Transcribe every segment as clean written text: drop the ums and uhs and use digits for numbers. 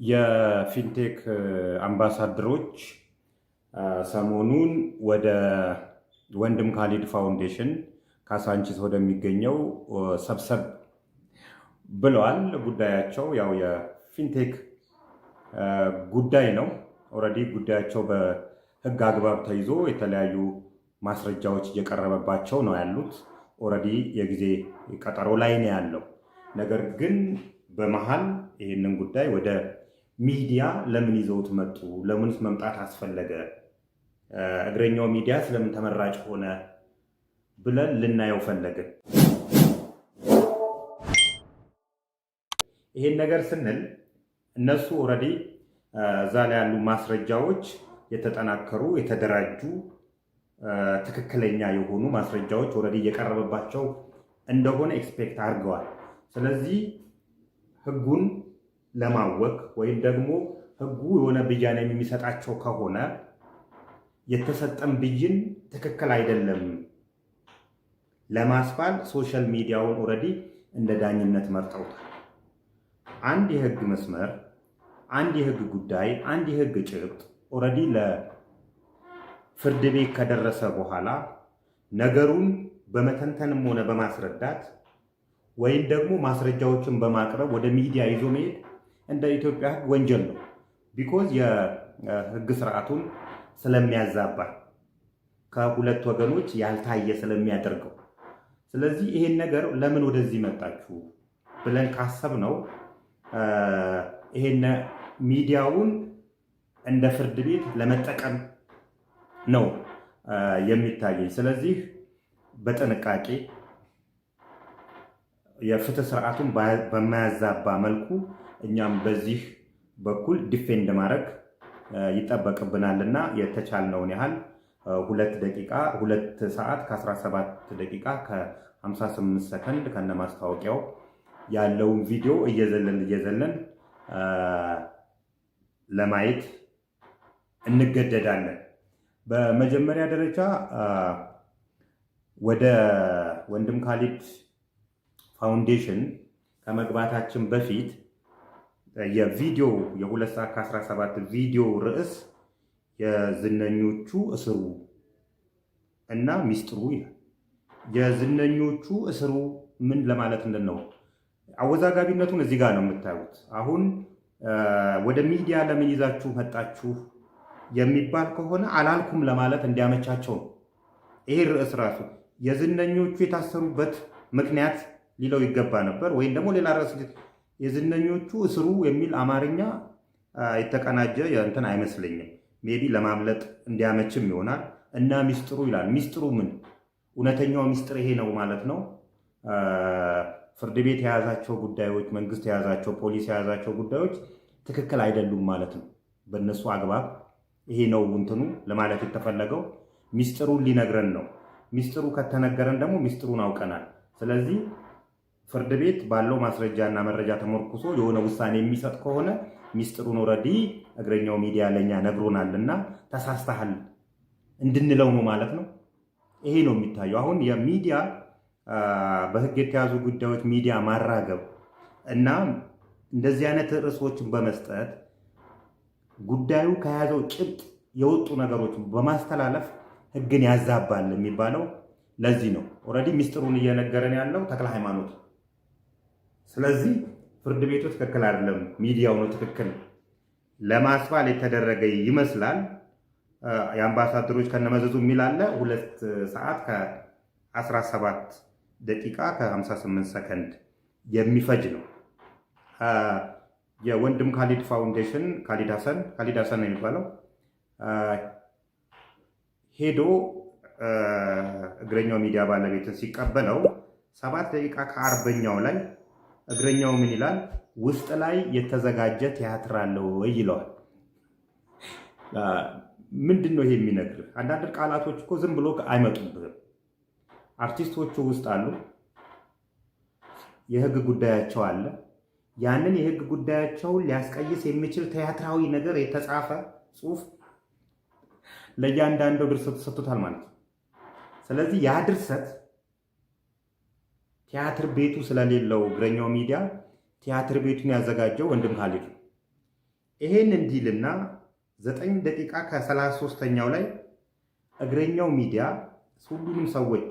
የፊንቴክ አምባሳደሮች ሰሞኑን ወደ ወንድም ካሊድ ፋውንዴሽን ካሳንቺስ ወደሚገኘው ሰብሰብ ብለዋል። ጉዳያቸው ያው የፊንቴክ ጉዳይ ነው። ኦልሬዲ ጉዳያቸው በሕግ አግባብ ተይዞ የተለያዩ ማስረጃዎች እየቀረበባቸው ነው ያሉት። ኦልሬዲ የጊዜ ቀጠሮ ላይ ነው ያለው። ነገር ግን በመሃል ይህንን ጉዳይ ወደ ሚዲያ ለምን ይዘውት መጡ? ለምንስ መምጣት አስፈለገ? እግረኛው ሚዲያ ስለምን ተመራጭ ሆነ ብለን ልናየው ፈለግን። ይሄን ነገር ስንል እነሱ ኦልሬዲ እዛ ላይ ያሉ ማስረጃዎች የተጠናከሩ የተደራጁ ትክክለኛ የሆኑ ማስረጃዎች ኦልሬዲ እየቀረበባቸው እንደሆነ ኤክስፔክት አድርገዋል። ስለዚህ ህጉን ለማወቅ ወይም ደግሞ ህጉ የሆነ ብያኔ የሚሰጣቸው ከሆነ የተሰጠን ብይን ትክክል አይደለም ለማስባል ሶሻል ሚዲያውን ኦልሬዲ እንደ ዳኝነት መርጠውታል። አንድ የህግ መስመር፣ አንድ የህግ ጉዳይ፣ አንድ የህግ ጭብጥ ኦልሬዲ ለፍርድ ቤት ከደረሰ በኋላ ነገሩን በመተንተንም ሆነ በማስረዳት ወይም ደግሞ ማስረጃዎችን በማቅረብ ወደ ሚዲያ ይዞ መሄድ እንደ ኢትዮጵያ ህግ ወንጀል ነው። ቢኮዝ የህግ ስርዓቱን ስለሚያዛባ ከሁለት ወገኖች ያልታየ ስለሚያደርገው። ስለዚህ ይሄን ነገር ለምን ወደዚህ መጣችሁ ብለን ካሰብነው ይሄን ሚዲያውን እንደ ፍርድ ቤት ለመጠቀም ነው የሚታየኝ። ስለዚህ በጥንቃቄ የፍትህ ስርዓቱን በማያዛባ መልኩ እኛም በዚህ በኩል ዲፌንድ ማድረግ ይጠበቅብናልና የተቻልነውን ያህል 2 ሰዓት ከ17 ደቂቃ ከ58 ሰከንድ ከነማስታወቂያው ያለውን ቪዲዮ እየዘለን ለማየት እንገደዳለን። በመጀመሪያ ደረጃ ወደ ወንድም ካሊድ ፋውንዴሽን ከመግባታችን በፊት የቪዲዮ የ2 ሰዓት ከ17 ቪዲዮ ርዕስ የዝነኞቹ እስሩ እና ሚስጥሩ ይላል። የዝነኞቹ እስሩ ምን ለማለት ነው? አወዛጋቢነቱን እዚህ ጋር ነው የምታዩት። አሁን ወደ ሚዲያ ለምን ይዛችሁ መጣችሁ የሚባል ከሆነ አላልኩም ለማለት እንዲያመቻቸው ነው። ይሄ ርዕስ ራሱ የዝነኞቹ የታሰሩበት ምክንያት ሊለው ይገባ ነበር። ወይም ደግሞ ሌላ ርዕስ የዝነኞቹ እስሩ የሚል አማርኛ የተቀናጀ እንትን አይመስለኝም። ሜቢ ለማምለጥ እንዲያመችም ይሆናል። እና ሚስጥሩ ይላል። ሚስጥሩ ምን? እውነተኛው ሚስጥር ይሄ ነው ማለት ነው። ፍርድ ቤት የያዛቸው ጉዳዮች፣ መንግስት የያዛቸው፣ ፖሊስ የያዛቸው ጉዳዮች ትክክል አይደሉም ማለት ነው። በእነሱ አግባብ ይሄ ነው እንትኑ ለማለት የተፈለገው። ሚስጥሩን ሊነግረን ነው። ሚስጥሩ ከተነገረን ደግሞ ሚስጥሩን አውቀናል። ስለዚህ ፍርድ ቤት ባለው ማስረጃ እና መረጃ ተመርኩሶ የሆነ ውሳኔ የሚሰጥ ከሆነ ሚስጥሩን ኦልሬዲ እግረኛው ሚዲያ ለኛ ነግሮናልና ተሳስተሃል እንድንለው ነው ማለት ነው። ይሄ ነው የሚታየው። አሁን የሚዲያ በህግ የተያዙ ጉዳዮች ሚዲያ ማራገብ እና እንደዚህ አይነት ርዕሶችን በመስጠት ጉዳዩ ከያዘው ጭብጥ የወጡ ነገሮች በማስተላለፍ ህግን ያዛባል የሚባለው ለዚህ ነው። ኦልሬዲ ሚስጥሩን እየነገረን ያለው ተክለ ሃይማኖት። ስለዚህ ፍርድ ቤቱ ትክክል አይደለም፣ ሚዲያው ነው ትክክል ለማስባል የተደረገ ይመስላል። የአምባሳደሮች ከነመዘዙ የሚል አለ። 2 ሰዓት ከ17 ደቂቃ ከ58 ሰከንድ የሚፈጅ ነው። የወንድም ካሊድ ፋውንዴሽን ካሊድ ሀሰን ነው የሚባለው ሄዶ እግረኛው ሚዲያ ባለቤትን ሲቀበለው 7 ደቂቃ ከ40ኛው ላይ እግረኛው ምን ይላል? ውስጥ ላይ የተዘጋጀ ቲያትር አለው ወይ ይለዋል። ምንድን ነው ይሄ የሚነግርህ? አንዳንድ ቃላቶች እኮ ዝም ብሎ አይመጡብህም። አርቲስቶቹ ውስጥ አሉ፣ የህግ ጉዳያቸው አለ። ያንን የህግ ጉዳያቸውን ሊያስቀይስ የሚችል ቲያትራዊ ነገር የተጻፈ ጽሁፍ ለእያንዳንዱ ድርሰት ተሰጥቶታል ማለት ነው። ስለዚህ ያ ድርሰት ቲያትር ቤቱ ስለሌለው እግረኛው ሚዲያ ቲያትር ቤቱን ያዘጋጀው ወንድም ካሊድ ነው። ይሄን እንዲልና 9 ደቂቃ ከ33ኛው ላይ እግረኛው ሚዲያ ሁሉንም ሰዎች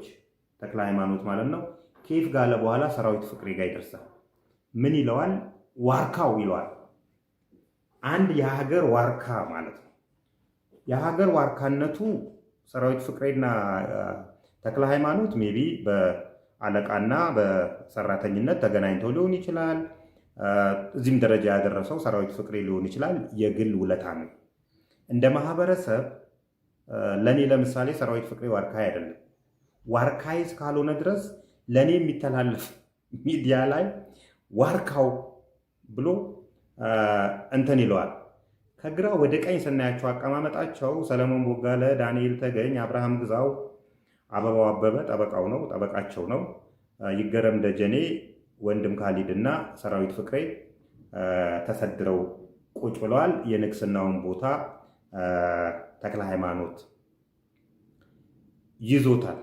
ተክለ ሃይማኖት ማለት ነው ኬፍ ጋለ በኋላ ሰራዊት ፍቅሬ ጋር ይደርሳል። ምን ይለዋል? ዋርካው ይለዋል። አንድ የሀገር ዋርካ ማለት ነው። የሀገር ዋርካነቱ ሰራዊት ፍቅሬና ተክለ ሃይማኖት ሜቢ በአለቃና በሰራተኝነት ተገናኝተው ሊሆን ይችላል። እዚህም ደረጃ ያደረሰው ሰራዊት ፍቅሬ ሊሆን ይችላል። የግል ውለታ ነው። እንደ ማህበረሰብ ለኔ ለምሳሌ ሰራዊት ፍቅሬ ዋርካይ አይደለም። ዋርካይ እስካልሆነ ድረስ ለኔ የሚተላለፍ ሚዲያ ላይ ዋርካው ብሎ እንትን ይለዋል። ከግራ ወደ ቀኝ ስናያቸው አቀማመጣቸው ሰለሞን ቦጋለ፣ ዳንኤል ተገኝ፣ አብርሃም ግዛው፣ አበባው አበበ ጠበቃው ነው ጠበቃቸው ነው፣ ይገረም ደጀኔ፣ ወንድም ካሊድ እና ሰራዊት ፍቅሬ ተሰድረው ቁጭ ብለዋል። የንግስናውን ቦታ ተክለ ሃይማኖት ይዞታል።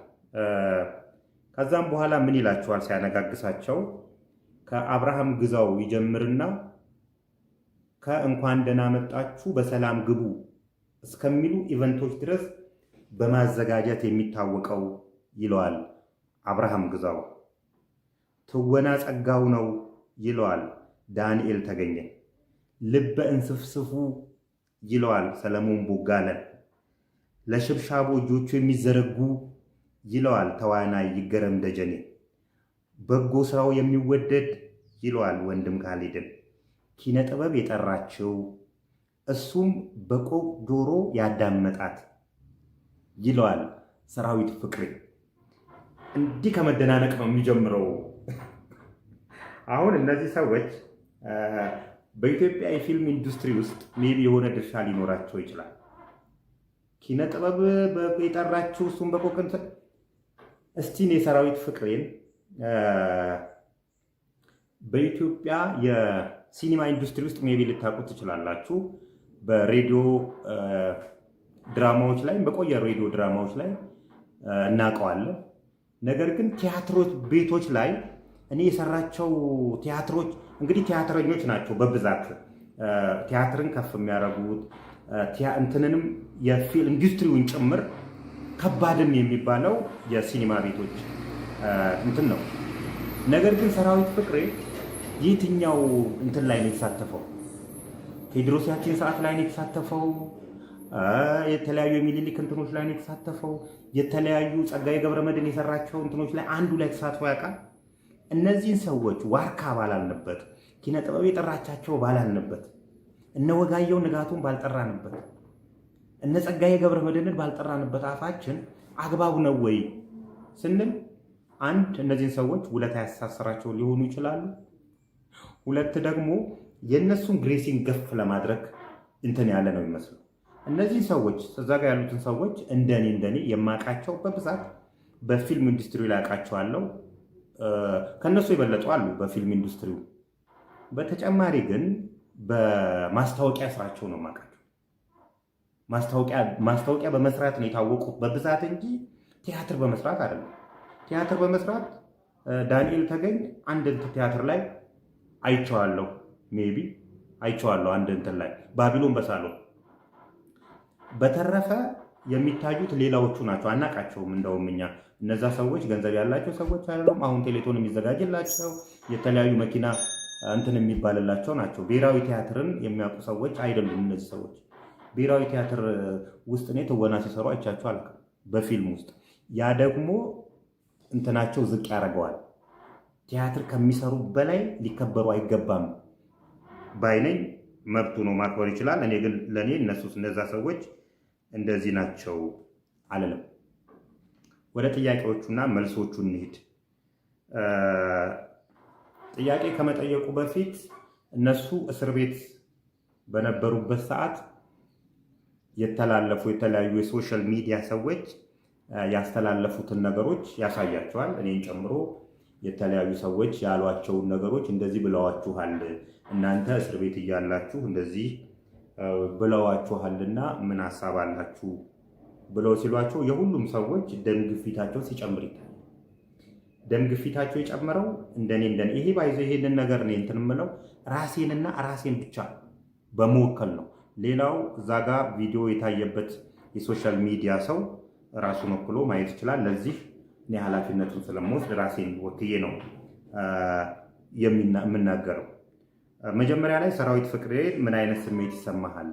ከዛም በኋላ ምን ይላቸዋል ሲያነጋግሳቸው? ከአብርሃም ግዛው ይጀምርና ከእንኳን ደህና መጣችሁ በሰላም ግቡ እስከሚሉ ኢቨንቶች ድረስ በማዘጋጀት የሚታወቀው ይለዋል አብርሃም ግዛው። ትወና ጸጋው ነው ይለዋል ዳንኤል ተገኘ። ልበ እንስፍስፉ ይለዋል ሰለሞን ቦጋለ። ለሽብሻቦ እጆቹ የሚዘረጉ ይለዋል ተዋናይ ይገረም ደጀኔ። በጎ ስራው የሚወደድ ይለዋል ወንድም ካሊድን። ኪነ ጥበብ የጠራችው እሱም በቆቅ ጆሮ ያዳመጣት ይለዋል ሰራዊት ፍቅሬ። እንዲህ ከመደናነቅ ነው የሚጀምረው። አሁን እነዚህ ሰዎች በኢትዮጵያ የፊልም ኢንዱስትሪ ውስጥ ሜቢ የሆነ ድርሻ ሊኖራቸው ይችላል። ኪነ ጥበብ የጠራችው እሱም በቆቅ እንትን። እስቲ እኔ ሰራዊት ፍቅሬን በኢትዮጵያ የሲኒማ ኢንዱስትሪ ውስጥ ሜቢ ልታውቁት ትችላላችሁ። በሬዲዮ ድራማዎች ላይ በቆየ ሬዲዮ ድራማዎች ላይ እናውቀዋለን። ነገር ግን ቲያትሮች ቤቶች ላይ እኔ የሰራቸው ቲያትሮች እንግዲህ ቲያትረኞች ናቸው በብዛት ቲያትርን ከፍ የሚያደርጉት እንትንንም የፊልም ኢንዱስትሪውን ጭምር ከባድም የሚባለው የሲኒማ ቤቶች እንትን ነው። ነገር ግን ሰራዊት ፍቅሬ የትኛው እንትን ላይ ነው የተሳተፈው? ቴዎድሮስ ያችን ሰዓት ላይ ነው የተሳተፈው። የተለያዩ የሚኒሊክ እንትኖች ላይ ነው የተሳተፈው። የተለያዩ ጸጋዬ ገብረመድህን የሰራቸው እንትኖች ላይ አንዱ ላይ ተሳትፎ ያውቃል? እነዚህን ሰዎች ዋርካ ባላልንበት፣ ኪነ ጥበብ የጠራቻቸው ባላልንበት፣ እነ ወጋየሁ ንጋቱን ባልጠራንበት፣ እነ ጸጋዬ ገብረመድህንን ባልጠራንበት አፋችን አግባብ ነው ወይ ስንል አንድ እነዚህን ሰዎች ውለታ ያሳሰራቸው ሊሆኑ ይችላሉ። ሁለት ደግሞ የእነሱን ግሬሲንግ ገፍ ለማድረግ እንትን ያለ ነው ይመስሉ። እነዚህ ሰዎች እዛ ጋር ያሉትን ሰዎች እንደኔ የማውቃቸው በብዛት በፊልም ኢንዱስትሪ ላይ አውቃቸዋለሁ። ከነሱ የበለጡ አሉ በፊልም ኢንዱስትሪው። በተጨማሪ ግን በማስታወቂያ ስራቸው ነው የማውቃቸው። ማስታወቂያ በመስራት ነው የታወቁት በብዛት እንጂ ቲያትር በመስራት አይደለም። ቲያትር በመስራት ዳንኤል ተገኝ አንድ ቲያትር ላይ አይቼዋለሁ። ሜቢ አይቼዋለሁ አንድ እንትን ላይ ባቢሎን በሳሎን። በተረፈ የሚታዩት ሌላዎቹ ናቸው፣ አናቃቸውም። እንደውም እኛ እነዛ ሰዎች ገንዘብ ያላቸው ሰዎች አይደሉም። አሁን ቴሌቶን የሚዘጋጅላቸው የተለያዩ መኪና እንትን የሚባልላቸው ናቸው። ብሔራዊ ቲያትርን የሚያውቁ ሰዎች አይደሉም እነዚህ ሰዎች። ብሔራዊ ቲያትር ውስጥ እኔ ትወና ሲሰሩ አይቻቸው አላውቅም በፊልም ውስጥ። ያ ደግሞ እንትናቸው ዝቅ ያደርገዋል። ቲያትር ከሚሰሩ በላይ ሊከበሩ አይገባም ባይነኝ። መብቱ ነው፣ ማክበር ይችላል። እኔ ግን ለእኔ እነዛ ሰዎች እንደዚህ ናቸው አልልም። ወደ ጥያቄዎቹና መልሶቹ እንሂድ። ጥያቄ ከመጠየቁ በፊት እነሱ እስር ቤት በነበሩበት ሰዓት የተለያዩ የሶሻል ሚዲያ ሰዎች ያስተላለፉትን ነገሮች ያሳያቸዋል። እኔን ጨምሮ የተለያዩ ሰዎች ያሏቸውን ነገሮች እንደዚህ ብለዋችኋል፣ እናንተ እስር ቤት እያላችሁ እንደዚህ ብለዋችኋልና ምን ሀሳብ አላችሁ ብለው ሲሏቸው የሁሉም ሰዎች ደም ግፊታቸው ሲጨምር ይታያል። ደም ግፊታቸው የጨመረው እንደኔ ይሄ ባይዘ ይሄንን ነገር ነው እንትን የምለው ራሴንና ራሴን ብቻ በመወከል ነው። ሌላው እዛ ጋር ቪዲዮ የታየበት የሶሻል ሚዲያ ሰው ራሱን ወክሎ ማየት ይችላል። ለዚህ እኔ ኃላፊነቱን ስለምወስድ ራሴን ወክዬ ነው የምናገረው። መጀመሪያ ላይ ሰራዊት ፍቅሬ ምን አይነት ስሜት ይሰማሃል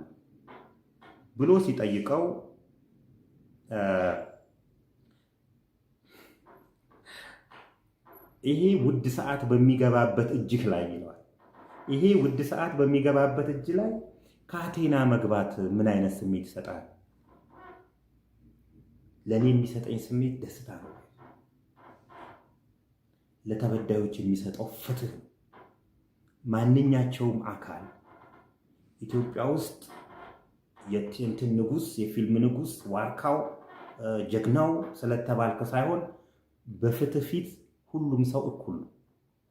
ብሎ ሲጠይቀው ይሄ ውድ ሰዓት በሚገባበት እጅህ ላይ ይለዋል። ይሄ ውድ ሰዓት በሚገባበት እጅ ላይ ካቴና መግባት ምን አይነት ስሜት ይሰጣል? ለእኔ የሚሰጠኝ ስሜት ደስታ ነው። ለተበዳዮች የሚሰጠው ፍትህ ነው። ማንኛቸውም አካል ኢትዮጵያ ውስጥ የእንትን ንጉስ፣ የፊልም ንጉስ፣ ዋርካው፣ ጀግናው ስለተባልክ ሳይሆን በፍትህ ፊት ሁሉም ሰው እኩል ነው።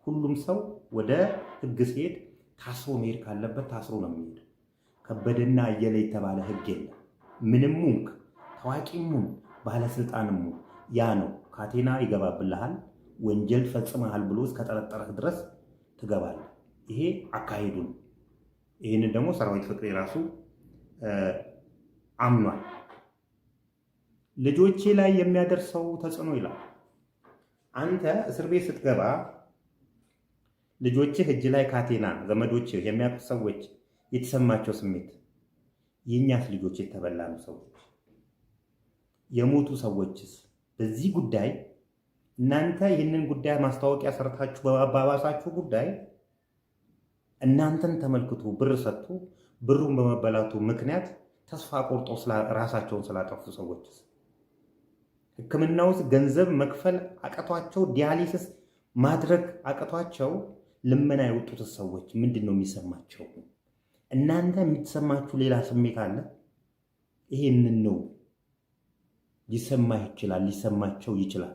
ሁሉም ሰው ወደ ህግ ሲሄድ ታስሮ መሄድ ካለበት ታስሮ ነው የሚሄድ። ከበደና አየለ የተባለ ህግ የለም። ምንም ሙንክ ታዋቂም ሙን ባለስልጣንም ሙን ያ ነው። ካቴና ይገባብልሃል። ወንጀል ፈጽመሃል ብሎ እስከጠረጠረህ ድረስ ትገባለህ። ይሄ አካሄዱ ነው። ይህንን ደግሞ ሰራዊት ፍቅሬ ራሱ አምኗል። ልጆቼ ላይ የሚያደርሰው ተጽዕኖ ይላል። አንተ እስር ቤት ስትገባ ልጆችህ እጅ ላይ ካቴና፣ ዘመዶችህ፣ የሚያውቁ ሰዎች የተሰማቸው ስሜት፣ የእኛስ ልጆች የተበላሉ ሰዎች፣ የሞቱ ሰዎችስ በዚህ ጉዳይ እናንተ ይህንን ጉዳይ ማስታወቂያ ሰርታችሁ በማባባሳችሁ ጉዳይ እናንተን ተመልክቶ ብር ሰጥቶ ብሩን በመበላቱ ምክንያት ተስፋ ቆርጦ ራሳቸውን ስላጠፉ ሰዎችስ፣ ሕክምና ውስጥ ገንዘብ መክፈል አቅቷቸው ዲያሊሲስ ማድረግ አቅቷቸው ልመና የወጡት ሰዎች ምንድን ነው የሚሰማቸው? እናንተ የሚሰማችሁ ሌላ ስሜት አለ። ይሄንን ነው ሊሰማህ ይችላል፣ ሊሰማቸው ይችላል።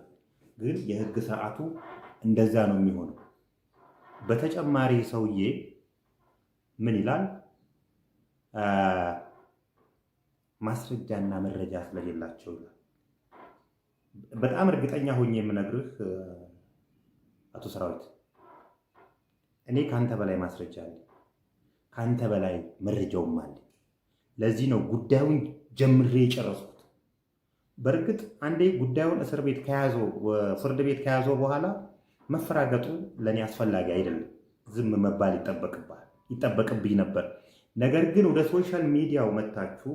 ግን የህግ ስርዓቱ እንደዛ ነው የሚሆነው። በተጨማሪ ሰውዬ ምን ይላል? ማስረጃና መረጃ ስለሌላቸው ይላል። በጣም እርግጠኛ ሆኜ የምነግርህ አቶ ሰራዊት፣ እኔ ከአንተ በላይ ማስረጃ አለ፣ ከአንተ በላይ መረጃውም አለ። ለዚህ ነው ጉዳዩን ጀምሬ የጨረስኩት። በእርግጥ አንዴ ጉዳዩን እስር ቤት ከያዘው ፍርድ ቤት ከያዘው በኋላ መፈራገጡ ለእኔ አስፈላጊ አይደለም። ዝም መባል ይጠበቅብኝ ነበር። ነገር ግን ወደ ሶሻል ሚዲያው መታችሁ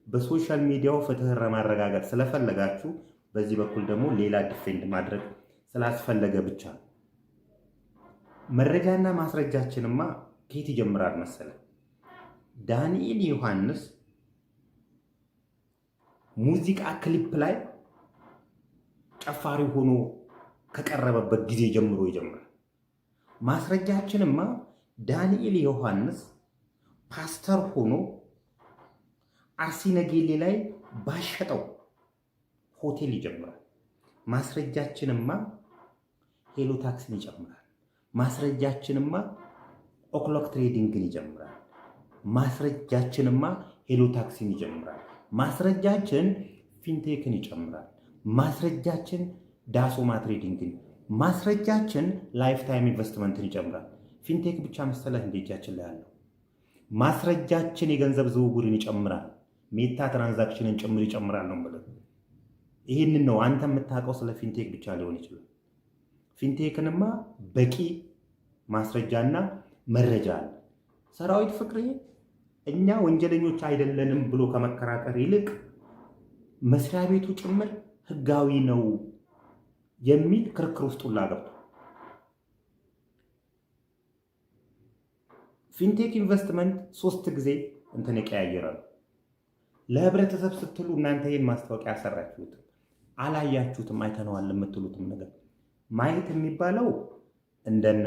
በሶሻል ሚዲያው ፍትህን ለማረጋገጥ ስለፈለጋችሁ በዚህ በኩል ደግሞ ሌላ ዲፌንድ ማድረግ ስላስፈለገ ብቻ ነው። መረጃና ማስረጃችንማ ከየት ይጀምራል መሰለ? ዳንኤል ዮሐንስ ሙዚቃ ክሊፕ ላይ ጨፋሪ ሆኖ ከቀረበበት ጊዜ ጀምሮ ይጀምራል። ማስረጃችንማ ዳንኤል ዮሐንስ ፓስተር ሆኖ አርሲ ነገሌ ላይ ባሸጠው ሆቴል ይጀምራል። ማስረጃችንማ ሄሎ ታክሲን ይጨምራል። ማስረጃችንማ ኦክሎክ ትሬዲንግን ይጀምራል። ማስረጃችንማ ሄሎ ታክሲን ይጀምራል። ማስረጃችን ፊንቴክን ይጨምራል። ማስረጃችን ዳሶማ ትሬዲንግን፣ ማስረጃችን ላይፍ ታይም ኢንቨስትመንትን ይጨምራል። ፊንቴክ ብቻ መሰለህ እንደ እጃችን ላይ ያለው? ማስረጃችን የገንዘብ ዝውውርን ይጨምራል። ሜታ ትራንዛክሽንን ጭምር ይጨምራል ነው ማለት። ይህንን ነው አንተ የምታውቀው። ስለ ፊንቴክ ብቻ ሊሆን ይችላል። ፊንቴክንማ በቂ ማስረጃና መረጃ አለ። ሰራዊት ፍቅሬ እኛ ወንጀለኞች አይደለንም ብሎ ከመከራከር ይልቅ መስሪያ ቤቱ ጭምር ህጋዊ ነው የሚል ክርክር ውስጥ ሁላ ገብቷል። ፊንቴክ ኢንቨስትመንት 3 ጊዜ እንትን የቀያየረ ነው። ለህብረተሰብ ስትሉ እናንተ ይህን ማስታወቂያ ያሰራችሁትም አላያችሁትም፣ አይተነዋል የምትሉትም ነገር ማየት የሚባለው እንደነ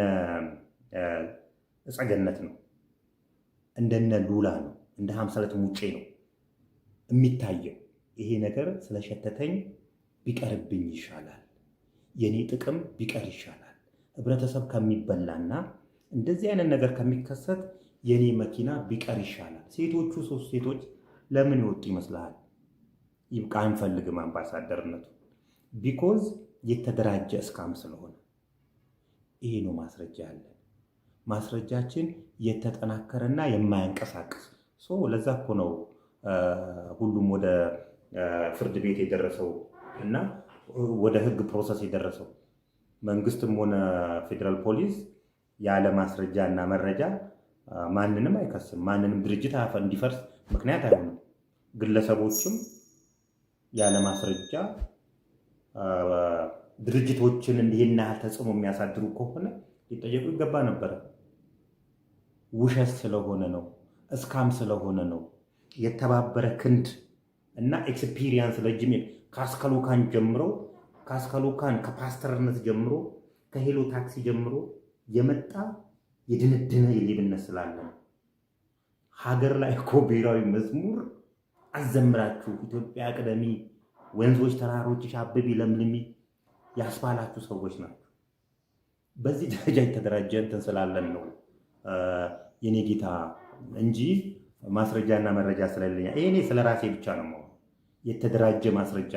እጸገነት ነው፣ እንደነ ሉላ ነው፣ እንደ ሀምሰለት ሙጬ ነው የሚታየው። ይሄ ነገር ስለሸተተኝ ቢቀርብኝ ይሻላል፣ የኔ ጥቅም ቢቀር ይሻላል፣ ህብረተሰብ ከሚበላና እንደዚህ አይነት ነገር ከሚከሰት የኔ መኪና ቢቀር ይሻላል። ሴቶቹ 3 ሴቶች ለምን ይወጡ ይመስልሃል? ይብቃ፣ አንፈልግም አምባሳደርነቱ። ቢኮዝ የተደራጀ እስካም ስለሆነ። ይሄ ነው ማስረጃ ያለን። ማስረጃችን የተጠናከረና የማያንቀሳቅስ ለዛ እኮ ነው ሁሉም ወደ ፍርድ ቤት የደረሰው እና ወደ ህግ ፕሮሰስ የደረሰው። መንግስትም ሆነ ፌዴራል ፖሊስ ያለ ማስረጃ እና መረጃ ማንንም አይከስም። ማንንም ድርጅት እንዲፈርስ ምክንያት አይሆንም። ግለሰቦችም ያለ ማስረጃ ድርጅቶችን እንዲህና ተጽዕኖ የሚያሳድሩ ከሆነ ሊጠየቁ ይገባ ነበረ። ውሸት ስለሆነ ነው፣ እስካም ስለሆነ ነው። የተባበረ ክንድ እና ኤክስፒሪየንስ ረጅም ከአስከሎካን ጀምሮ ከፓስተርነት ጀምሮ ከሄሎ ታክሲ ጀምሮ የመጣ የድንድነ የሌብነት ስላለ ነው። ሀገር ላይ እኮ ብሔራዊ መዝሙር አዘምራችሁ ኢትዮጵያ ቅደሚ፣ ወንዞች ተራሮችሽ አብቢ ለምልሚ ያስባላችሁ ሰዎች ናቸው። በዚህ ደረጃ የተደራጀ እንትን ስላለን ነው የኔ ጌታ እንጂ ማስረጃና መረጃ ስለሌለኝ እኔ ስለ ራሴ ብቻ ነው የተደራጀ ማስረጃ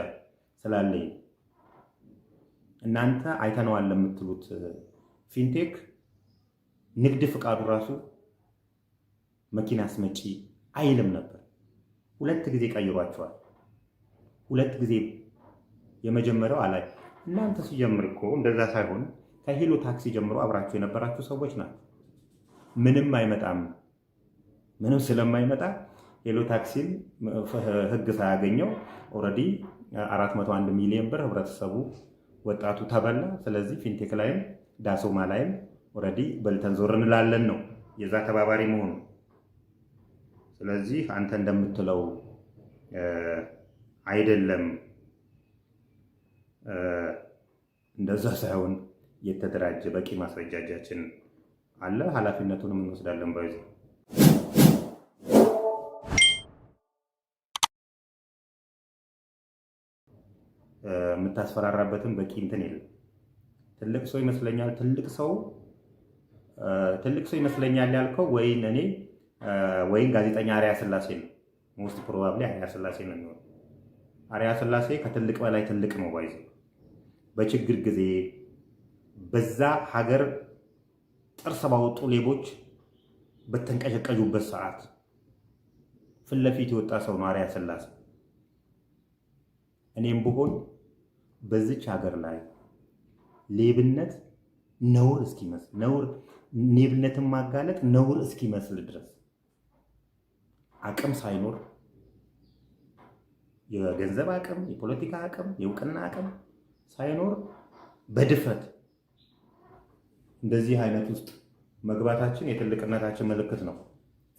ስላለኝ። እናንተ አይተነዋል ለምትሉት ፊንቴክ ንግድ ፍቃዱ ራሱ መኪና አስመጪ አይልም ነበር። 2 ጊዜ ቀይሯቸዋል። 2 ጊዜ የመጀመሪያው አላይ እናንተ ሲጀምር እኮ እንደዛ ሳይሆን ከሄሎ ታክሲ ጀምሮ አብራችሁ የነበራችሁ ሰዎች ናቸው። ምንም አይመጣም። ምንም ስለማይመጣ ሄሎ ታክሲን ህግ ሳያገኘው ኦልሬዲ 401 ሚሊዮን ብር ህብረተሰቡ ወጣቱ ተበላ። ስለዚህ ፊንቴክ ላይም ዳሶማ ላይም ኦልሬዲ በልተን ዞር እንላለን ነው የዛ ተባባሪ መሆኑ። ስለዚህ አንተ እንደምትለው አይደለም፣ እንደዛ ሳይሆን የተደራጀ በቂ ማስረጃጃችን አለ። ኃላፊነቱንም እንወስዳለን። ባይዘ የምታስፈራራበትን በቂ እንትን የለም። ትልቅ ሰው ይመስለኛል ያልከው ወይን እኔ ወይን ጋዜጠኛ አርያ ስላሴ ነው። ሞስት ፕሮባብሊ አርያ ስላሴ ነው የሚሆነው። አርያ ስላሴ ከትልቅ በላይ ትልቅ ነው። ባይዘ በችግር ጊዜ በዛ ሀገር ጥርስ ባወጡ ሌቦች በተንቀሸቀዡበት ሰዓት ፊት ለፊት የወጣ ሰው ነው አርያ ስላሴ። እኔም ብሆን በዚች ሀገር ላይ ሌብነት ነውር እስኪመስል ሌብነትን ማጋለጥ ነውር እስኪመስል ድረስ አቅም ሳይኖር የገንዘብ አቅም፣ የፖለቲካ አቅም፣ የእውቅና አቅም ሳይኖር በድፍረት እንደዚህ አይነት ውስጥ መግባታችን የትልቅነታችን ምልክት ነው።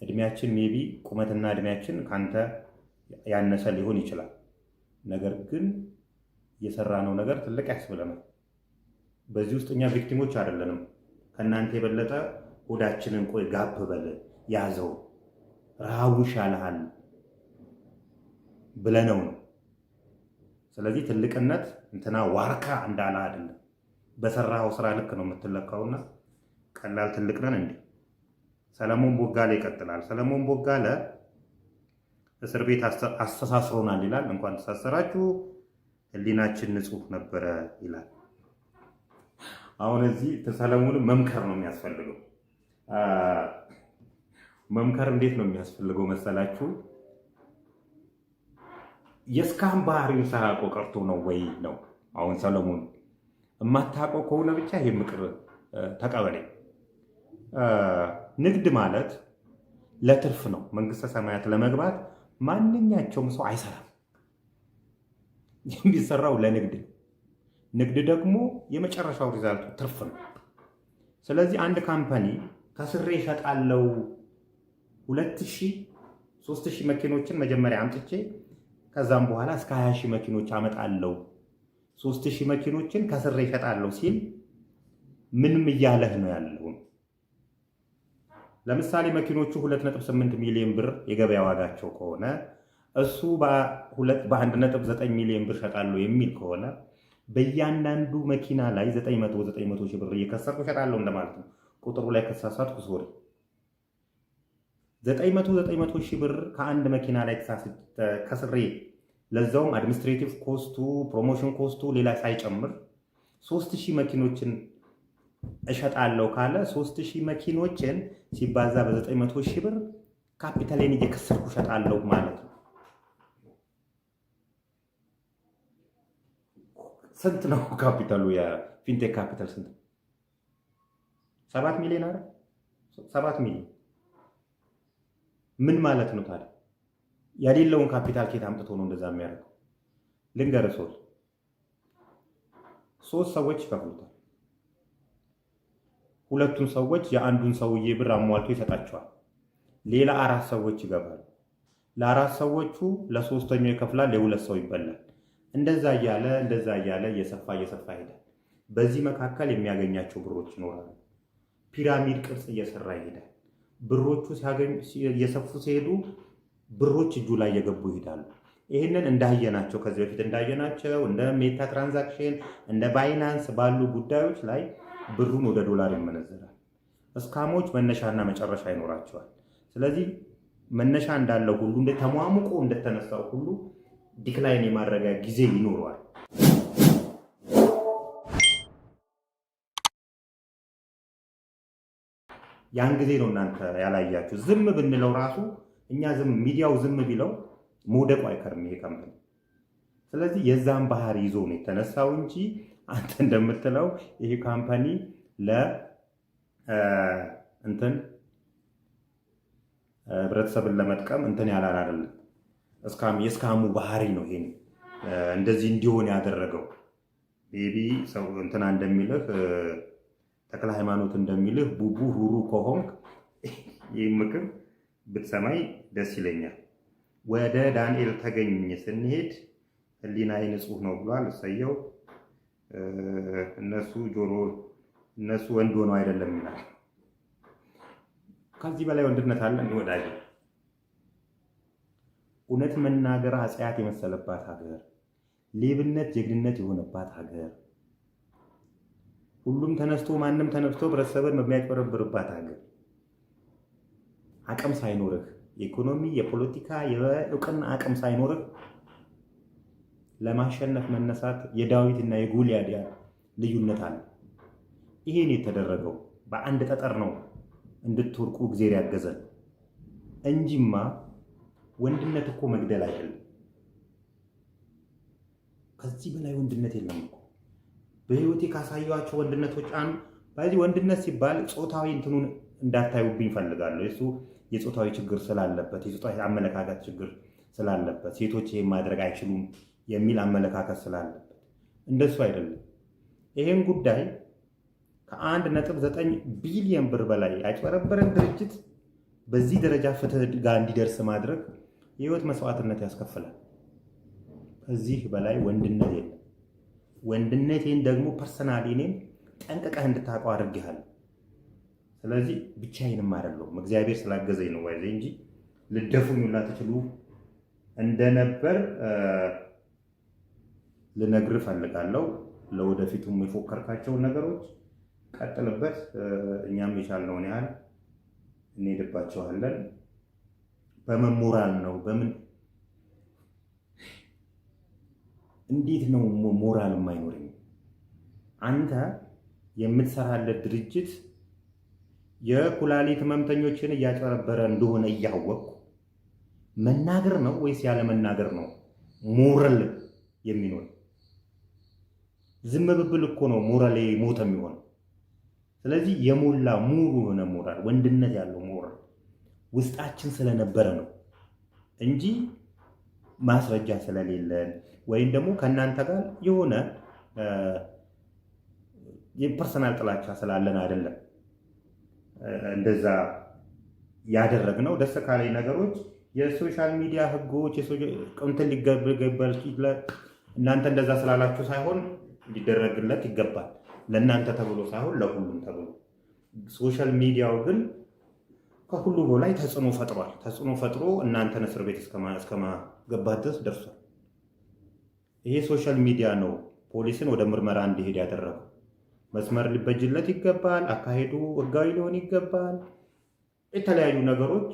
እድሜያችን ሜቢ ቁመትና እድሜያችን ካንተ ያነሰ ሊሆን ይችላል። ነገር ግን የሰራነው ነገር ትልቅ ያስብለናል። በዚህ ውስጥ እኛ ቪክቲሞች አይደለንም። ከእናንተ የበለጠ ሆዳችንን ቆይ ጋብ በል ያዘው ረሃቡ ይሻልሃል ብለነው ነው። ስለዚህ ትልቅነት እንትና ዋርካ እንዳለ አይደለም። በሰራው ስራ ልክ ነው የምትለካውና ቀላል ትልቅ ነን እንዴ? ሰለሞን ቦጋለ ይቀጥላል። ሰለሞን ቦጋለ እስር ቤት አስተሳስሮናል ይላል። እንኳን ተሳሰራችሁ ህሊናችን ንጹህ ነበረ ይላል። አሁን እዚህ ሰለሞን መምከር ነው የሚያስፈልገው። መምከር እንዴት ነው የሚያስፈልገው መሰላችሁ? የስካም ባህሪውን ሳያውቀው ቀርቶ ነው ወይ ነው። አሁን ሰለሞን የማታውቀው ከሆነ ብቻ ይሄ ምክር ተቀበለኝ። ንግድ ማለት ለትርፍ ነው። መንግስተ ሰማያት ለመግባት ማንኛቸውም ሰው አይሰራም። የሚሰራው ለንግድ ነው። ንግድ ደግሞ የመጨረሻው ሪዛልቱ ትርፍ ነው። ስለዚህ አንድ ካምፓኒ ከስሬ እሸጣለሁ 2000 3000 መኪኖችን መጀመሪያ አምጥቼ ከዛም በኋላ እስከ 20000 መኪኖች አመጣለሁ 3000 መኪኖችን ከስሬ እሸጣለሁ ሲል ምንም እያለህ ነው ያለው። ለምሳሌ መኪኖቹ 2.8 ሚሊዮን ብር የገበያ ዋጋቸው ከሆነ እሱ በ1.9 ሚሊዮን ብር እሸጣለሁ የሚል ከሆነ በእያንዳንዱ መኪና ላይ 900 ሺህ ብር እየከሰርኩ እሸጣለሁ እንደማለት ነው። ቁጥሩ ላይ ከተሳሳትኩ ሶሪ። 900 ሺህ ብር ከአንድ መኪና ላይ ከስሬ ለዛውም አድሚኒስትሬቲቭ ኮስቱ፣ ፕሮሞሽን ኮስቱ ሌላ ሳይጨምር 3000 መኪኖችን እሸጣለሁ ካለ 3000 መኪኖችን ሲባዛ በ900 ሺህ ብር ካፒታሌን እየከሰርኩ እሸጣለሁ ማለት ነው። ስንት ነው ካፒታሉ? የፊንቴክ ካፒታል ስንት? 7 ሚሊዮን አይደል? 7 ሚሊዮን ምን ማለት ነው ታዲያ? የሌለውን ካፒታል ኬት አምጥቶ ነው እንደዛ የሚያደርገው? ልንገርህ፣ ሶስት ሰዎች ይከፍሉታል። ሁለቱን ሰዎች የአንዱን ሰውዬ ብር አሟልቶ ይሰጣቸዋል። ሌላ 4 ሰዎች ይገባሉ። ለ4 ሰዎቹ ለሶስተኛው ይከፍላል። የሁለት ሰው ይበላል። እንደዛ እያለ እየሰፋ ይሄዳል። በዚህ መካከል የሚያገኛቸው ብሮች ይኖራሉ። ፒራሚድ ቅርጽ እየሰራ ይሄዳል። ብሮቹ እየሰፉ ሲሄዱ ብሮች እጁ ላይ እየገቡ ይሄዳሉ። ይህንን እንዳየናቸው ከዚህ በፊት እንዳየናቸው እንደ ሜታ ትራንዛክሽን እንደ ባይናንስ ባሉ ጉዳዮች ላይ ብሩን ወደ ዶላር ይመነዘራል። እስካሞች መነሻና መጨረሻ ይኖራቸዋል። ስለዚህ መነሻ እንዳለው ሁሉ ተሟሙቆ እንደተነሳው ሁሉ ዲክላይን የማድረጊያ ጊዜ ይኖረዋል። ያን ጊዜ ነው እናንተ ያላያችሁ። ዝም ብንለው ራሱ እኛ ሚዲያው ዝም ቢለው መውደቁ አይቀርም ይሄ ካምፓኒ። ስለዚህ የዛን ባህሪ ይዞ ነው የተነሳው እንጂ አንተ እንደምትለው ይሄ ካምፓኒ ህብረተሰብን ለመጥቀም ያላል አይደለም። የስካሙ ባህሪ ነው ይሄን እንደዚህ እንዲሆን ያደረገው። ቤቢ ሰው እንደሚልህ ተክለ ሃይማኖት እንደሚልህ ቡቡ ሩሩ ከሆንክ ይህ ምክር ብትሰማይ ደስ ይለኛል። ወደ ዳንኤል ተገኝ ስንሄድ ህሊናዬ ንጹህ ነው ብሏል። እሰየው። እነሱ ወንድ ሆነው አይደለም ይላል። ከዚህ በላይ ወንድነት አለ? እንወዳጅ እውነት መናገር ኃጢአት የመሰለባት ሀገር፣ ሌብነት ጀግንነት የሆነባት ሀገር፣ ሁሉም ተነስቶ ማንም ተነስቶ ህብረተሰብን በሚያጭበረብርባት ሀገር አቅም ሳይኖርህ የኢኮኖሚ የፖለቲካ የእውቅና አቅም ሳይኖርህ ለማሸነፍ መነሳት የዳዊትና የጎልያድ ልዩነት አለ። ይሄን የተደረገው በአንድ ጠጠር ነው እንድትወርቁ እግዚአብሔር ያገዘን እንጂማ ወንድነት እኮ መግደል አይደለም። ከዚህ በላይ ወንድነት የለም እኮ። በህይወቴ ካሳየኋቸው ወንድነቶች አንዱ በዚህ ወንድነት ሲባል ጾታዊ እንትኑን እንዳታዩብኝ ፈልጋለሁ። እሱ የጾታዊ ችግር ስላለበት የጾታዊ አመለካከት ችግር ስላለበት ሴቶች ይሄን ማድረግ አይችሉም የሚል አመለካከት ስላለበት እንደሱ አይደለም። ይሄን ጉዳይ ከ1.9 ቢሊዮን ብር በላይ ያጭበረበረን ድርጅት በዚህ ደረጃ ፍትህ ጋር እንዲደርስ ማድረግ የህይወት መስዋዕትነት ያስከፍላል። ከዚህ በላይ ወንድነት የለም። ወንድነቴን ደግሞ ፐርሰናሊ እኔም ጠንቅቀህ እንድታውቀው አድርጌሃለሁ። ስለዚህ ብቻዬንም አይደለሁም፣ እግዚአብሔር ስላገዘኝ ነው ወይ እንጂ ልደፉኝ ሁላ ትችሉ እንደነበር ልነግርህ ፈልጋለሁ። ለወደፊቱም የፎከርካቸውን ነገሮች ቀጥልበት። እኛም የቻልነውን ያህል እንሄድባቸዋለን። በመሞራል ነው እንዴት ነው ሞራል የማይኖረኝ? አንተ የምትሰራለት ድርጅት የኩላሊት ህመምተኞችን እያጨረበረ እንደሆነ እያወቅኩ መናገር ነው ወይስ ያለ መናገር ነው ሞራል የሚኖር? ዝም ብብል እኮ ነው ሞራል ሞተ የሚሆነው። ስለዚህ የሞላ ሙሉ የሆነ ሞራል ወንድነት ያለው ሞራል ውስጣችን ስለነበረ ነው እንጂ ማስረጃ ስለሌለን ወይም ደግሞ ከእናንተ ጋር የሆነ የፐርሰናል ጥላቻ ስላለን አይደለም እንደዛ ያደረግነው። ደስ ካለኝ ነገሮች የሶሻል ሚዲያ ህጎች እንትን ሊገበል እናንተ እንደዛ ስላላችሁ ሳይሆን ሊደረግለት ይገባል። ለእናንተ ተብሎ ሳይሆን ለሁሉም ተብሎ። ሶሻል ሚዲያው ግን ከሁሉ በላይ ተጽዕኖ ፈጥሯል። ተጽዕኖ ፈጥሮ እናንተን እስር ቤት እስከማገባት ድረስ ደርሷል። ይሄ ሶሻል ሚዲያ ነው ፖሊስን ወደ ምርመራ እንዲሄድ ያደረገው። መስመር ሊበጅለት ይገባል። አካሄዱ ህጋዊ ሊሆን ይገባል። የተለያዩ ነገሮች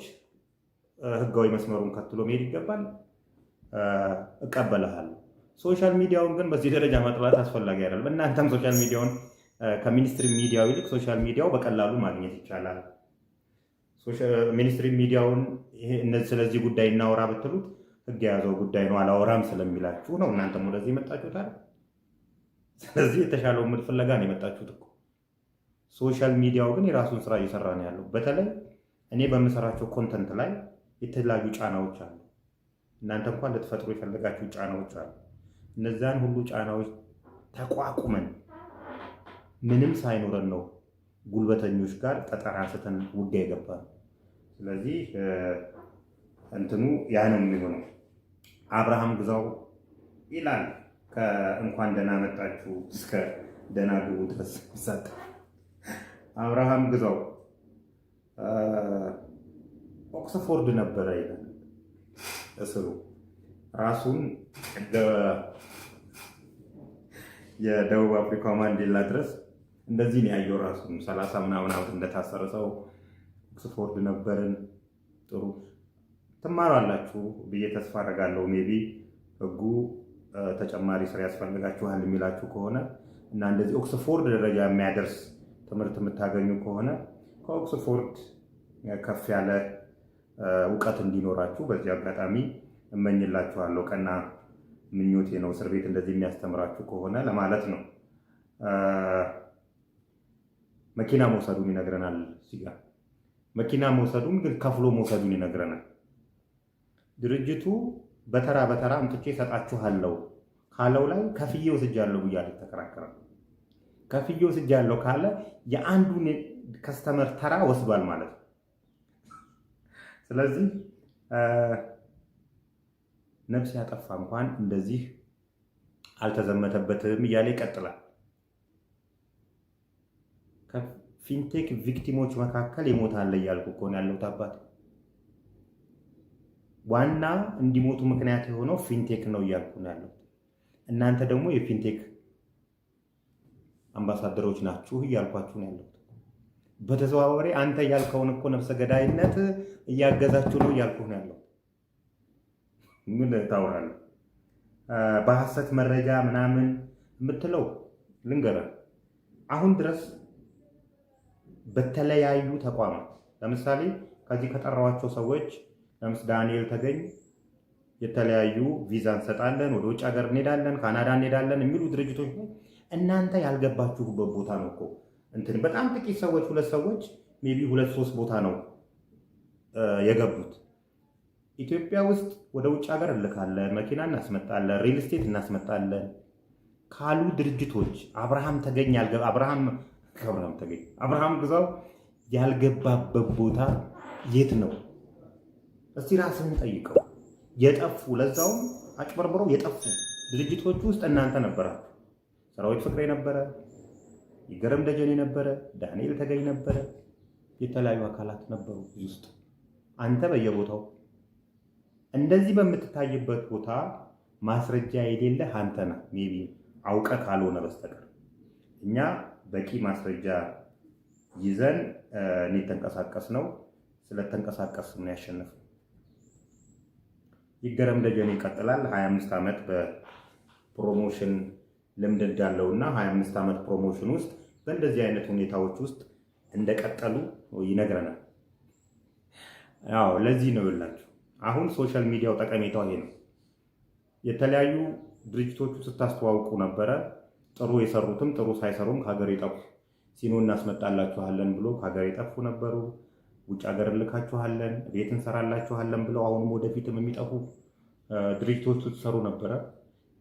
ህጋዊ መስመሩን ከትሎ መሄድ ይገባል። እቀበልሃለሁ። ሶሻል ሚዲያውን ግን በዚህ ደረጃ ማጥላት አስፈላጊ አይደለም። እናንተም ሶሻል ሚዲያውን ከሚኒስትሪ ሚዲያው ይልቅ ሶሻል ሚዲያው በቀላሉ ማግኘት ይቻላል። ሚኒስትሪ ሚዲያውን ስለዚህ ጉዳይ እናወራ ብትሉት ህግ የያዘው ጉዳይ ነው አላወራም ስለሚላችሁ ነው እናንተም ወደዚህ የመጣችሁት አይደል? ስለዚህ የተሻለው ምድ ፍለጋ ነው የመጣችሁት እኮ። ሶሻል ሚዲያው ግን የራሱን ስራ እየሰራ ነው ያለው። በተለይ እኔ በምሰራቸው ኮንተንት ላይ የተለያዩ ጫናዎች አሉ። እናንተ እንኳን ልትፈጥሩ የፈለጋችሁ ጫናዎች አሉ። እነዛን ሁሉ ጫናዎች ተቋቁመን ምንም ሳይኖረን ነው ጉልበተኞች ጋር ጠጠር አንስተን ውጊያ የገባነው። ስለዚህ እንትኑ ያ ነው የሚሆነው። አብርሃም ግዛው ይላል ከእንኳን ደህና መጣችሁ እስከ ደህና ግቡ ድረስ ሰጥ አብርሃም ግዛው ኦክስፎርድ ነበረ ይላል እስሩ ራሱን የደቡብ አፍሪካ ማንዴላ ድረስ እንደዚህ ነው ያየው። ራሱን 30 ምናምን ዓመት እንደታሰረ ሰው ኦክስፎርድ ነበርን። ጥሩ ትማራላችሁ ብዬ ተስፋ አደርጋለሁ። ሜቢ ህጉ ተጨማሪ ስራ ያስፈልጋችኋል የሚላችሁ ከሆነ እና እንደዚህ ኦክስፎርድ ደረጃ የሚያደርስ ትምህርት የምታገኙ ከሆነ ከኦክስፎርድ ከፍ ያለ እውቀት እንዲኖራችሁ በዚህ አጋጣሚ እመኝላችኋለሁ። ቀና ምኞቴ ነው። እስር ቤት እንደዚህ የሚያስተምራችሁ ከሆነ ለማለት ነው። መኪና መውሰዱን ይነግረናል። ሲጋ መኪና መውሰዱን ግን ከፍሎ መውሰዱን ይነግረናል። ድርጅቱ በተራ በተራ አምጥቼ እሰጣችኋለሁ ካለው ላይ ከፍዬ ወስጃለሁ ብያለሁ ተከራከራል። ከፍዬ ወስጃለሁ ካለ የአንዱን ከስተመር ተራ ወስዷል ማለት ነው። ስለዚህ ነፍስ ያጠፋ እንኳን እንደዚህ አልተዘመተበትም እያለ ይቀጥላል። ከፊንቴክ ቪክቲሞች መካከል ይሞታል እያልኩ እኮ ነው ያለሁት አባት። ዋና እንዲሞቱ ምክንያት የሆነው ፊንቴክ ነው እያልኩ ነው ያለሁት። እናንተ ደግሞ የፊንቴክ አምባሳደሮች ናችሁ እያልኳችሁ ነው ያለሁት። በተዘዋዋሪ አንተ ያልከውን እኮ ነፍሰ ገዳይነት እያገዛችሁ ነው እያልኩ ነው ያለሁት። ምን ታወራለህ? በሐሰት መረጃ ምናምን የምትለው ልንገርህ፣ አሁን ድረስ በተለያዩ ተቋማት ለምሳሌ ከዚህ ከጠራዋቸው ሰዎች ለምሳሌ ዳንኤል ተገኝ የተለያዩ ቪዛ እንሰጣለን፣ ወደ ውጭ ሀገር እንሄዳለን፣ ካናዳ እንሄዳለን የሚሉ ድርጅቶች እናንተ ያልገባችሁበት ቦታ ነው እኮ እንትን በጣም ጥቂት ሰዎች፣ 2 ሰዎች ሜቢ 2-3 ቦታ ነው የገቡት። ኢትዮጵያ ውስጥ ወደ ውጭ ሀገር እንልካለን፣ መኪና እናስመጣለን፣ ሪል ስቴት እናስመጣለን ካሉ ድርጅቶች አብርሃም ግዛው ያልገባበት ቦታ የት ነው? እስቲ ራስህን ጠይቀው። የጠፉ ለዛውም አጭበርብረው የጠፉ ድርጅቶች ውስጥ እናንተ ነበራችሁ። ሰራዊት ፍቅሬ ነበረ፣ ይገረም ደጀኔ ነበረ፣ ዳንኤል ተገኝ ነበረ፣ የተለያዩ አካላት ነበሩ እዚህ ውስጥ። አንተ በየቦታው እንደዚህ በምትታይበት ቦታ ማስረጃ የሌለህ አንተ ነህ። ሜቢ አውቀህ ካልሆነ በስተቀር እኛ በቂ ማስረጃ ይዘን እኔ ተንቀሳቀስ ነው። ስለተንቀሳቀስ ነው ያሸነፈው። ይገረም ደጀኔ ይቀጥላል። 25 ዓመት በፕሮሞሽን ልምድ እንዳለውና 25 ዓመት ፕሮሞሽን ውስጥ በእንደዚህ አይነት ሁኔታዎች ውስጥ እንደቀጠሉ ይነግረናል። ያው ለዚህ ነው ይላችሁ አሁን ሶሻል ሚዲያው ጠቀሜታው ይሄ ነው። የተለያዩ ድርጅቶቹ ስታስተዋውቁ ነበረ። ጥሩ የሰሩትም ጥሩ ሳይሰሩም ከሀገር የጠፉ ሲኖ እናስመጣላችኋለን ብሎ ከሀገር የጠፉ ነበሩ። ውጭ ሀገር እንልካችኋለን፣ ቤት እንሰራላችኋለን ብለው አሁንም ወደፊትም የሚጠፉ ድርጅቶቹ ትሰሩ ነበረ።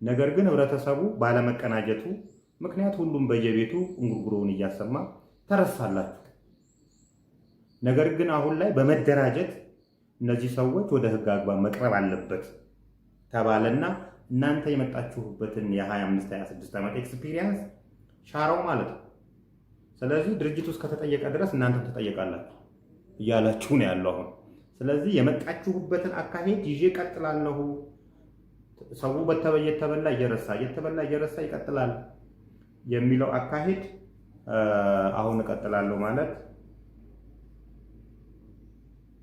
ነገር ግን ህብረተሰቡ ባለመቀናጀቱ ምክንያት ሁሉም በየቤቱ እንጉርጉሮውን እያሰማ ተረሳላችሁ። ነገር ግን አሁን ላይ በመደራጀት እነዚህ ሰዎች ወደ ህግ አግባብ መቅረብ አለበት ተባለና እናንተ የመጣችሁበትን የ25-26 ዓመት ኤክስፒሪየንስ ሻራው ማለት ነው። ስለዚህ ድርጅቱ እስከተጠየቀ ድረስ እናንተም ተጠየቃላችሁ እያላችሁ ነው ያለው አሁን። ስለዚህ የመጣችሁበትን አካሄድ ይዤ እቀጥላለሁ። ሰው የተበላ እየረሳ ይቀጥላል የሚለው አካሄድ አሁን እቀጥላለሁ ማለት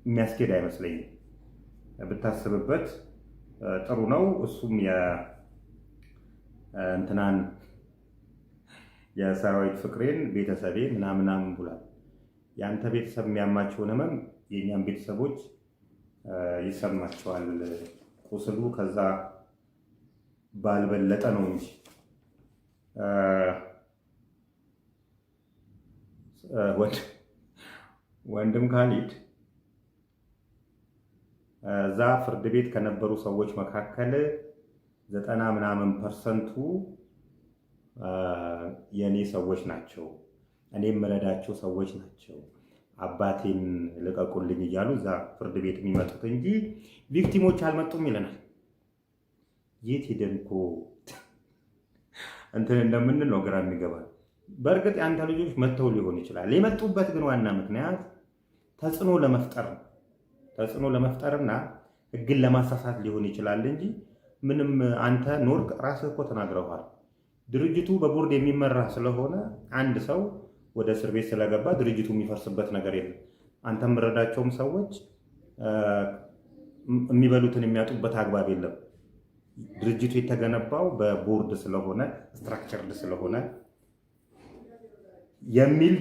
የሚያስኬድ አይመስለኝም። ብታስብበት ጥሩ ነው። እሱም የሰራዊት ፍቅሬን ቤተሰቤ ምናምናም ብሏል። የአንተ ቤተሰብ የሚያማቸውን ህመም የእኛም ቤተሰቦች ይሰማቸዋል። ቁስሉ ከዛ ባልበለጠ ነው እንጂ ወንድም ካሊድ እዛ ፍርድ ቤት ከነበሩ ሰዎች መካከል 90% የኔ ሰዎች ናቸው፣ እኔ የምረዳቸው ሰዎች ናቸው፣ አባቴን ልቀቁልኝ እያሉ እዛ ፍርድ ቤት የሚመጡት እንጂ ቪክቲሞች አልመጡም ይለናል። የት ሄደን እኮ እንትን እንደምንል ነው ግራ የሚገባል። በእርግጥ የአንተ ልጆች መጥተው ሊሆን ይችላል። የመጡበት ግን ዋና ምክንያት ተጽዕኖ ለመፍጠር ነው። ተጽዕኖ ለመፍጠርና ህግን ለማሳሳት ሊሆን ይችላል እንጂ ምንም አንተ ኖርክ ራስህ እኮ ተናግረዋል። ድርጅቱ በቦርድ የሚመራ ስለሆነ አንድ ሰው ወደ እስር ቤት ስለገባ ድርጅቱ የሚፈርስበት ነገር የለም። አንተ የምረዳቸውም ሰዎች የሚበሉትን የሚያጡበት አግባብ የለም። ድርጅቱ የተገነባው በቦርድ ስለሆነ ስትራክቸርድ ስለሆነ የሚል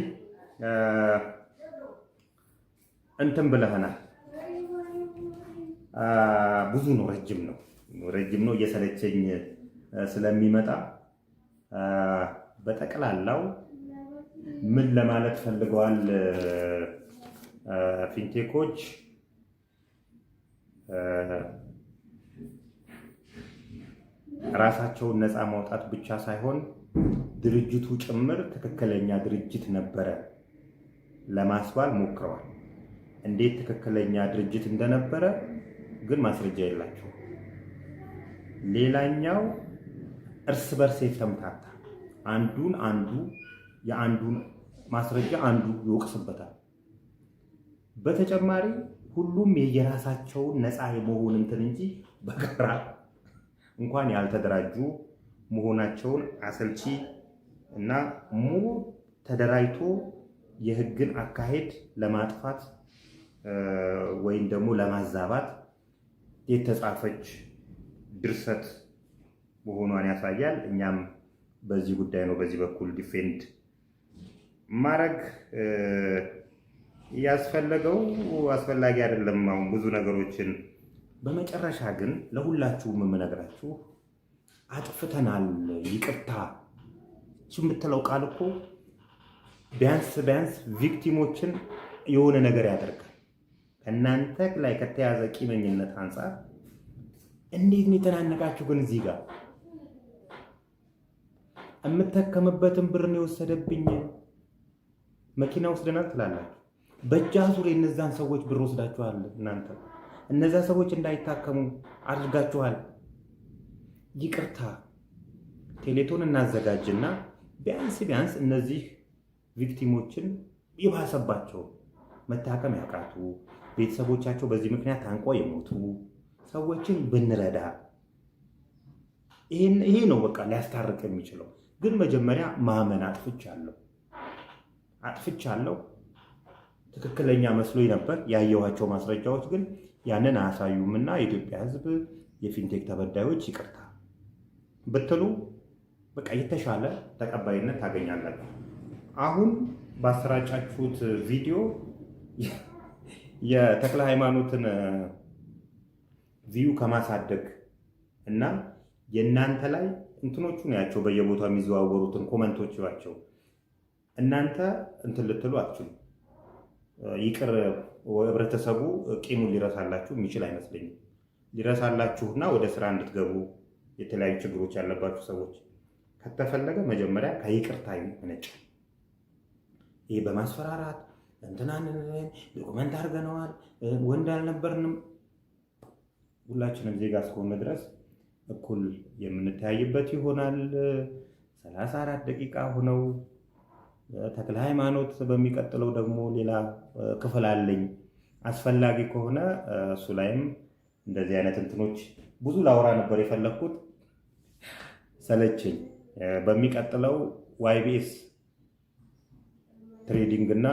እንትን ብለህናል። ብዙ ነው፣ ረጅም ነው እየሰለቸኝ ስለሚመጣ በጠቅላላው ምን ለማለት ፈልገዋል ፊንቴኮች? ራሳቸውን ነፃ ማውጣት ብቻ ሳይሆን ድርጅቱ ጭምር ትክክለኛ ድርጅት ነበረ ለማስባል ሞክረዋል። እንዴት ትክክለኛ ድርጅት እንደነበረ ግን ማስረጃ የላቸው። ሌላኛው እርስ በርስ የተምታታ አንዱ የአንዱን ማስረጃ አንዱ ይወቅስበታል። በተጨማሪ ሁሉም የየራሳቸውን ነፃ የመሆን እንትን እንጂ በጋራ እንኳን ያልተደራጁ መሆናቸውን አሰልቺ እና ሙሉ ተደራጅቶ የህግን አካሄድ ለማጥፋት ወይም ደግሞ ለማዛባት የተጻፈች ድርሰት መሆኗን ያሳያል። እኛም በዚህ ጉዳይ ነው በዚህ በኩል ዲፌንድ ማድረግ ያስፈለገው። አስፈላጊ አይደለም አሁን ብዙ ነገሮችን። በመጨረሻ ግን ለሁላችሁም የምነግራችሁ አጥፍተናል፣ ይቅርታ የምትለው ቃል እኮ ቢያንስ ቪክቲሞችን የሆነ ነገር ያደርጋል። ከእናንተ ላይ ከተያዘ ቂመኝነት አንጻር እንዴት ነው የተናነቃችሁ? ግን እዚህ ጋር የምተከምበትን ብር ነው የወሰደብኝ፣ መኪና ወስደናል ትላላችሁ። በእጅ አዙር የእነዛን ሰዎች ብር ወስዳችኋል። እናንተ እነዛ ሰዎች እንዳይታከሙ አድርጋችኋል። ይቅርታ ቴሌቶን እናዘጋጅና ቢያንስ እነዚህ ቪክቲሞችን የባሰባቸው መታከም ያቃቱ ቤተሰቦቻቸው በዚህ ምክንያት ታንቆ የሞቱ ሰዎችን ብንረዳ ይሄ ነው በቃ ሊያስታርቅ የሚችለው። ግን መጀመሪያ ማመን አጥፍቻለሁ፣ ትክክለኛ መስሎኝ ነበር፣ ያየኋቸው ማስረጃዎች ግን ያንን አያሳዩምና የኢትዮጵያ ሕዝብ የፊንቴክ ተበዳዮች ይቅርታ ብትሉ በቃ የተሻለ ተቀባይነት ታገኛላችሁ። አሁን ባሰራጫችሁት ቪዲዮ የተክለ ሃይማኖትን ቪው ከማሳደግ እና የእናንተ ላይ እንትኖቹ ናቸው በየቦታው የሚዘዋወሩትን ኮመንቶች ናቸው። እናንተ እንትን ልትሉ አትችሉ። ይቅር ህብረተሰቡ ቂሙን ሊረሳላችሁ የሚችል አይመስለኝም። ሊረሳላችሁና ወደ ስራ እንድትገቡ የተለያዩ ችግሮች ያለባችሁ ሰዎች ከተፈለገ መጀመሪያ ከይቅርታ ይመነጫል። ይህ በማስፈራራት እንትናን ዶክመንት አድርገነዋል ወንድ አልነበርንም፣ ሁላችንም ዜጋ እስከሆነ ድረስ እኩል የምንተያይበት ይሆናል። 34 ደቂቃ ሆነው ተክለ ሃይማኖት በሚቀጥለው ደግሞ ሌላ ክፍል አለኝ። አስፈላጊ ከሆነ እሱ ላይም እንደዚህ አይነት እንትኖች ብዙ ላውራ ነበር የፈለኩት፣ ሰለቸኝ። በሚቀጥለው ዋይቢኤስ ትሬዲንግ እና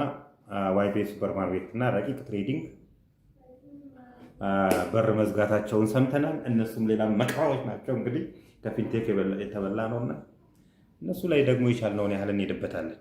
ዋይቢኤስ ሱፐርማርኬት እና ረቂቅ ትሬዲንግ በር መዝጋታቸውን ሰምተናል። እነሱም ሌላ መከራዎች ናቸው እንግዲህ ከፊንቴክ የተበላ ነውና እነሱ ላይ ደግሞ የቻልነውን ያህል እንሄድበታለን።